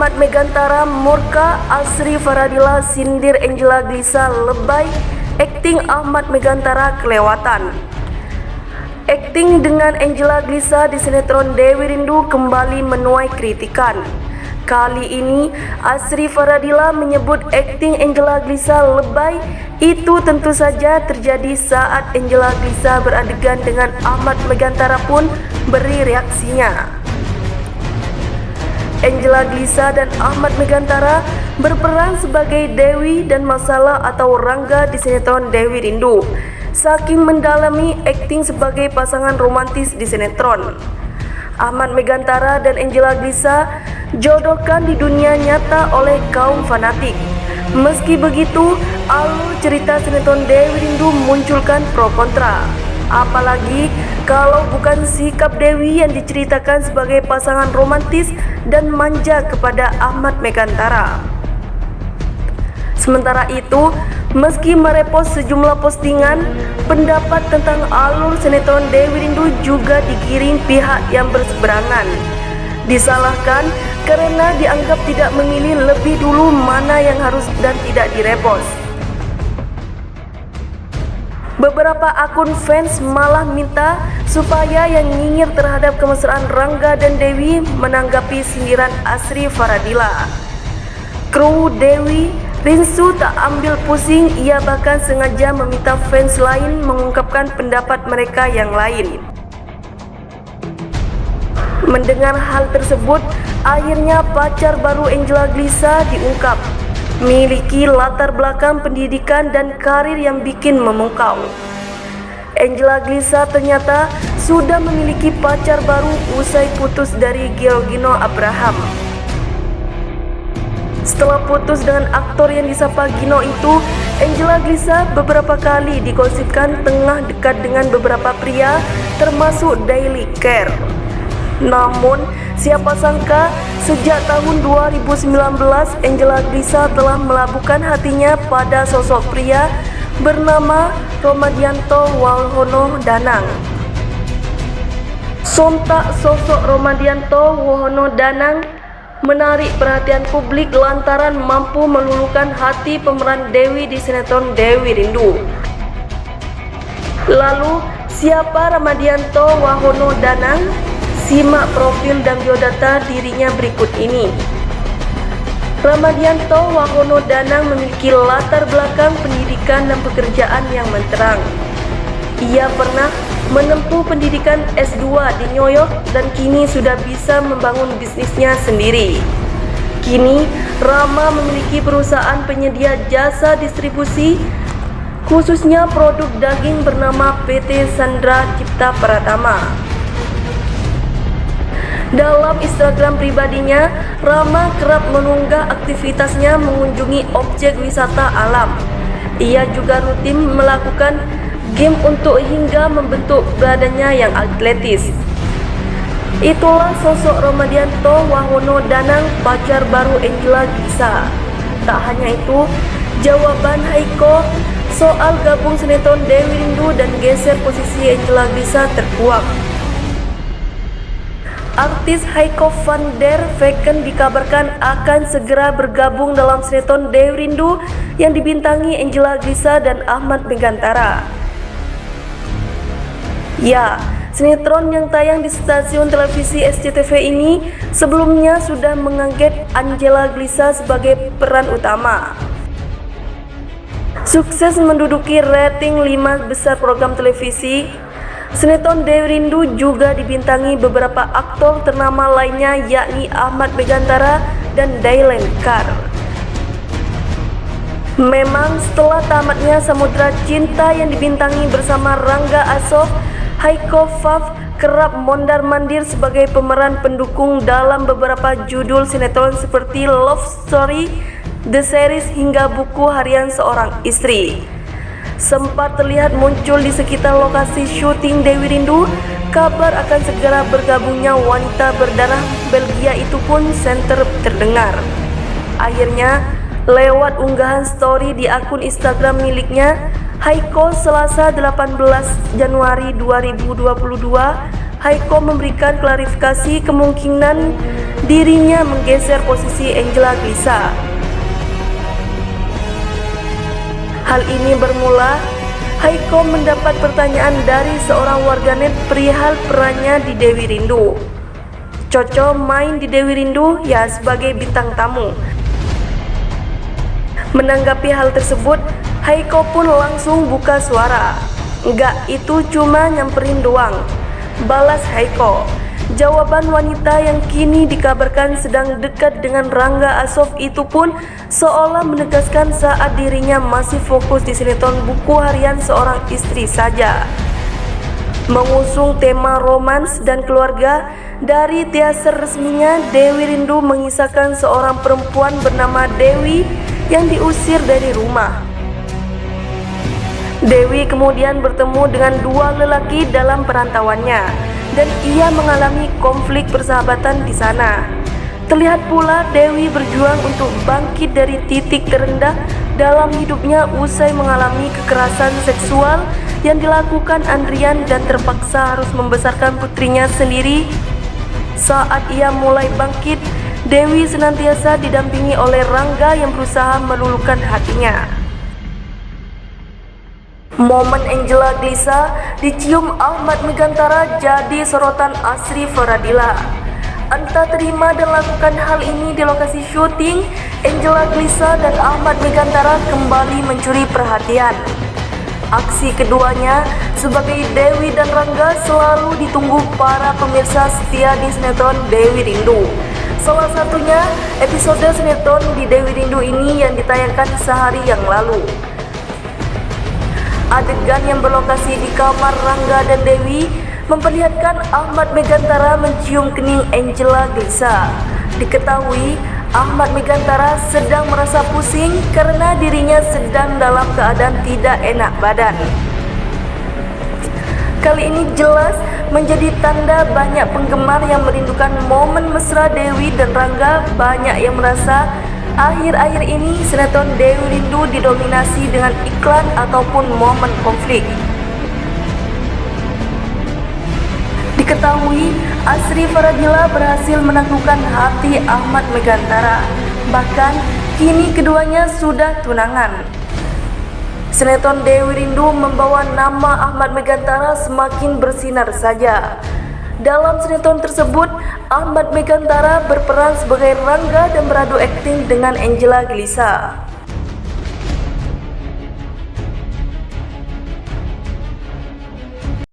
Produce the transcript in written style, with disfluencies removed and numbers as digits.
Ahmad Megantara murka, Asri Faradila sindir Angela Glisha lebay, akting Ahmad Megantara kelewatan. Akting dengan Angela Glisha di sinetron Dewi Rindu kembali menuai kritikan. Kali ini Asri Faradila menyebut akting Angela Glisha lebay. Itu tentu saja terjadi saat Angela Glisha beradegan dengan Ahmad Megantara pun beri reaksinya. Angela Glisha dan Ahmad Megantara berperan sebagai Dewi dan Masalah atau Rangga di sinetron Dewi Rindu. Saking mendalami akting sebagai pasangan romantis di sinetron, Ahmad Megantara dan Angela Glisha jodohkan di dunia nyata oleh kaum fanatik. Meski begitu, alur cerita sinetron Dewi Rindu munculkan pro kontra. Apalagi kalau bukan sikap Dewi yang diceritakan sebagai pasangan romantis dan manja kepada Ahmad Megantara. Sementara itu, meski merepost sejumlah postingan, pendapat tentang alur sinetron Dewi Rindu juga digiring pihak yang berseberangan. Disalahkan karena dianggap tidak memilih lebih dulu mana yang harus dan tidak direpost. Beberapa akun fans malah minta supaya yang nyinyir terhadap kemesraan Rangga dan Dewi menanggapi sindiran Asri Faradila. Kru Dewi Rinsu tak ambil pusing, ia bahkan sengaja meminta fans lain mengungkapkan pendapat mereka yang lain. Mendengar hal tersebut, akhirnya pacar baru Angela Glisha diungkap memiliki latar belakang pendidikan dan karir yang bikin memukau. Angela Glisha ternyata sudah memiliki pacar baru usai putus dari Georgino Abraham. Setelah putus dengan aktor yang disapa Gino itu, Angela Glisha beberapa kali digosipkan tengah dekat dengan beberapa pria termasuk Daily Care. Namun, siapa sangka sejak tahun 2019 Angela Glisha telah melabuhkan hatinya pada sosok pria bernama Romadianto Wahono Danang. Sontak sosok Romadianto Wahono Danang menarik perhatian publik lantaran mampu meluluhkan hati pemeran Dewi di sinetron Dewi Rindu. Lalu, siapa Romadianto Wahono Danang? Simak profil dan biodata dirinya berikut ini. Romadianto Wahono Danang memiliki latar belakang pendidikan dan pekerjaan yang menterang. Ia pernah menempuh pendidikan S2 di New York dan kini sudah bisa membangun bisnisnya sendiri. Kini, Rama memiliki perusahaan penyedia jasa distribusi, khususnya produk daging bernama PT Sandra Cipta Pratama. Dalam Instagram pribadinya, Rama kerap mengunggah aktivitasnya mengunjungi objek wisata alam. Ia juga rutin melakukan game untuk hingga membentuk badannya yang atletis. Itulah sosok Romadianto Wahono Danang, pacar baru Angela Glisha. Tak hanya itu, jawaban Haiko soal gabung sinetron Dewi Rindu dan geser posisi Angela Glisha terkuak. Artis Haiko van der Vecken dikabarkan akan segera bergabung dalam sinetron Dewi Rindu yang dibintangi Angela Glisha dan Ahmad Megantara. Ya, sinetron yang tayang di stasiun televisi SCTV ini sebelumnya sudah mengangkat Angela Glisha sebagai peran utama. Sukses menduduki rating 5 besar program televisi, sinetron Dewi Rindu juga dibintangi beberapa aktor ternama lainnya yakni Ahmad Megantara dan Dailen Kar. Memang setelah tamatnya Samudra Cinta yang dibintangi bersama Rangga Asof, Haiko Faf kerap mondar-mandir sebagai pemeran pendukung dalam beberapa judul sinetron seperti Love Story, The Series hingga Buku Harian Seorang Istri. Sempat terlihat muncul di sekitar lokasi syuting Dewi Rindu, kabar akan segera bergabungnya wanita berdarah Belgia itu pun senter terdengar. Akhirnya, lewat unggahan story di akun Instagram miliknya, Haiko Selasa 18 Januari 2022, Haiko memberikan klarifikasi kemungkinan dirinya menggeser posisi Angela Glisha. Hal ini bermula Haiko mendapat pertanyaan dari seorang warganet perihal perannya di Dewi Rindu. Coco main di Dewi Rindu ya sebagai bintang tamu. Menanggapi hal tersebut, Haiko pun langsung buka suara. "Enggak, itu cuma nyamperin doang," balas Haiko. Jawaban wanita yang kini dikabarkan sedang dekat dengan Rangga Asof itu pun seolah menegaskan saat dirinya masih fokus di sinetron Buku Harian Seorang Istri saja. Mengusung tema romans dan keluarga, dari teaser resminya Dewi Rindu mengisahkan seorang perempuan bernama Dewi yang diusir dari rumah. Dewi kemudian bertemu dengan dua lelaki dalam perantauannya, dan ia mengalami konflik persahabatan di sana. Terlihat pula Dewi berjuang untuk bangkit dari titik terendah dalam hidupnya usai mengalami kekerasan seksual yang dilakukan Andrian dan terpaksa harus membesarkan putrinya sendiri. Saat ia mulai bangkit, Dewi senantiasa didampingi oleh Rangga yang berusaha meluluhkan hatinya. Momen Angela Glisha dicium Ahmad Megantara jadi sorotan Asri Faradila. Entah terima dan lakukan hal ini di lokasi syuting, Angela Glisha dan Ahmad Megantara kembali mencuri perhatian. Aksi keduanya sebagai Dewi dan Rangga selalu ditunggu para pemirsa setia di sinetron Dewi Rindu. Salah satunya episode sinetron di Dewi Rindu ini yang ditayangkan sehari yang lalu. Adegan yang berlokasi di kamar Rangga dan Dewi memperlihatkan Ahmad Megantara mencium kening Angela Glisha. Diketahui Ahmad Megantara sedang merasa pusing karena dirinya sedang dalam keadaan tidak enak badan. Kali ini jelas menjadi tanda banyak penggemar yang merindukan momen mesra Dewi dan Rangga. Banyak yang merasa akhir-akhir ini sinetron Dewi Rindu didominasi dengan iklan ataupun momen konflik. Diketahui Asri Faradila berhasil menaklukkan hati Ahmad Megantara. Bahkan kini keduanya sudah tunangan. Sinetron Dewi Rindu membawa nama Ahmad Megantara semakin bersinar saja. Dalam sinetron tersebut, Ahmad Megantara berperan sebagai Rangga dan beradu akting dengan Angela Glisha.